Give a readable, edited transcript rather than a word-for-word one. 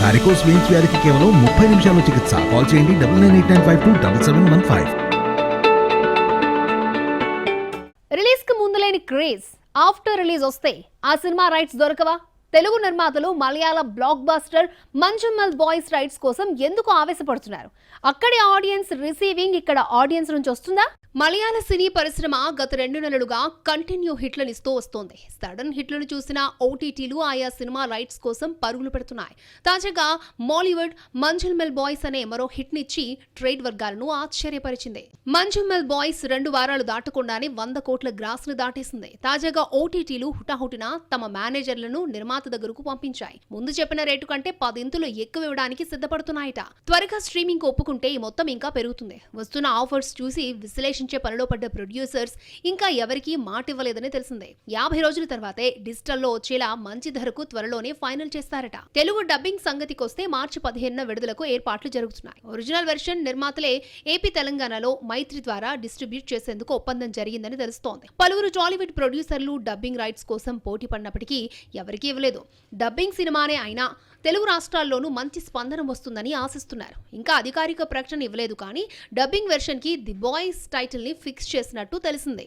Varicose veins వ్యాధికి కేవలం 30 నిమిషాల్లో చికిత్స. కాల్ చేయండి 9989527715. రిలీజ్ కు ముందు లేని క్రేజ్ ఆఫ్టర్ రిలీజ్ వస్తే ఆ సినిమా రైట్స్ దొరకవా? తెలుగు నిర్మాతలు Malayala blockbuster Manjummel Boys rights కోసం ఎందుకు ఆవేశపడుతున్నారు? అక్కడి ఆడియన్స్ రిసీవింగ్ ఇక్కడ ఆడియన్స్ నుంచి వస్తుందా? మలయాళ సినీ పరిశ్రమ గత 2 నెలలుగా కంటిన్యూ హిట్లనిస్తూ వస్తోంది. సడన్ హిట్లను చూసిన ఓటీటీలు ఆయా సినిమా రైట్స్ కోసం పరుగులు పెడుతున్నాయి. తాజాగా మాలీవుడ్ మంజుమల్ బాయ్స్ అనే మరో హిట్ నిచ్చి ట్రేడ్ వర్గాలను ఆశ్చర్యపరిచింది. మంజుమల్ బాయ్స్ 2 వారాలు దాటకుండానే 100 కోట్ల గ్రాస్ ను దాటేసింది. తాజాగా ఓటీటీలు హుటాహుటిన తమ మేనేజర్లను నిర్మాత దగ్గరకు పంపించాయి. ముందు చెప్పిన రేటు కంటే 10 ఇంతులు ఎక్కువ ఇవ్వడానికి సిద్ధపడుతున్నాయట. త్వరగా స్ట్రీమింగ్ ఒప్పుకుంటే ఈ మొత్తం ఇంకా పెరుగుతుంది. వస్తున్న ఆఫర్స్ చూసి విశ్లేషించే పనిలో పడ్డ ప్రొడ్యూసర్స్ ఇంకా ఎవరికీ మాట ఇవ్వలేదని తెలిసిందే. 50 రోజుల తర్వాతే డిజిటల్లో వచ్చేలా మంచి ధరకు త్వరలోనే ఫైనల్ చేస్తారట. తెలుగు డబ్బింగ్ సంగతికొస్తే మార్చి 15న విడుదలకు ఏర్పాట్లు జరుగుతున్నాయి. ఒరిజినల్ వెర్షన్ నిర్మాతలే ఏపీ తెలంగాణలో మైత్రి ద్వారా డిస్ట్రిబ్యూట్ చేసేందుకు ఒప్పందం జరిగిందని తెలుస్తోంది. పలువురు టాలీవుడ్ ప్రొడ్యూసర్లు డబ్బింగ్ రైట్స్ కోసం పోటీ పడినప్పటికీ ఎవరికీ ఇవ్వలేదు. డబ్బింగ్ సినిమానే అయినా తెలుగు రాష్ట్రాల్లోనూ మంచి స్పందన వస్తుందని ఆశిస్తున్నారు. ఇంకా అధికారిక ప్రకటన ఇవ్వలేదు కానీ డబ్బింగ్ వెర్షన్ కి ది బాయ్స్ టైటిల్ ని ఫిక్స్ చేసినట్టు తెలిసిందే.